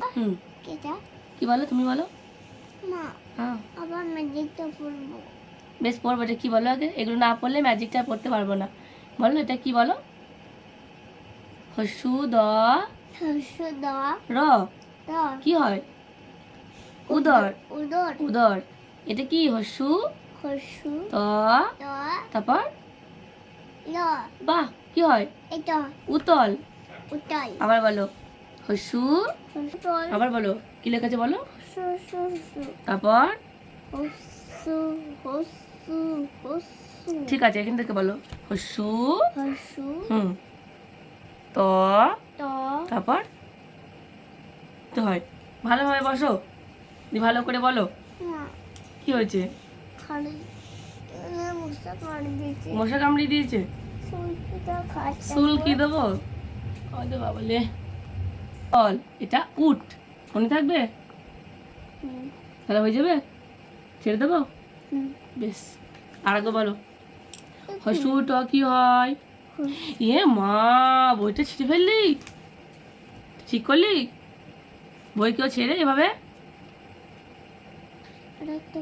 হুম কি বলো তুমি বলো মা হ্যাঁ আবার ম্যাজিকটা পড়বো বেশ পড়বো এটা কি বলো আগে এগুলো না পড়লে ম্যাজিকটা পড়তে পারবো না বলো এটা কি বলো হসু দ হর্ষু দ র দ কি হয় উদর উদর উদর এটা কি হসু হর্ষু ত দ তারপর ল বাহ কি হয় এটা উতল উটাই আবার বলো হসু হর্ষু আবার বলো কি লেখা আছে বলো হর্ষু তারপর হর্ষু হর্ষু হর্ষু ঠিক আছে এখান থেকে বলো হসু হর্ষু হুম ত ত তারপর তো হয় ভালোভাবে বসো ভালো করে বলো মা কি হয়েছে খালি মশা কামড়ে দিয়েছে মশা কামড়িয়ে দিয়েছে সুলকিটা খাচ্ছে চুল কি দেবো ওদের বাবলে বল এটা উট মনে থাকবে তাহলে হয়ে যাবে ছেড়ে দেবো বেশ আর আগে বলো হসু ট কি হয় এ মা বইটা ছিঁড়ে ফেললি ঠিক করলি বই কেউ ছেড়ে এভাবে একটা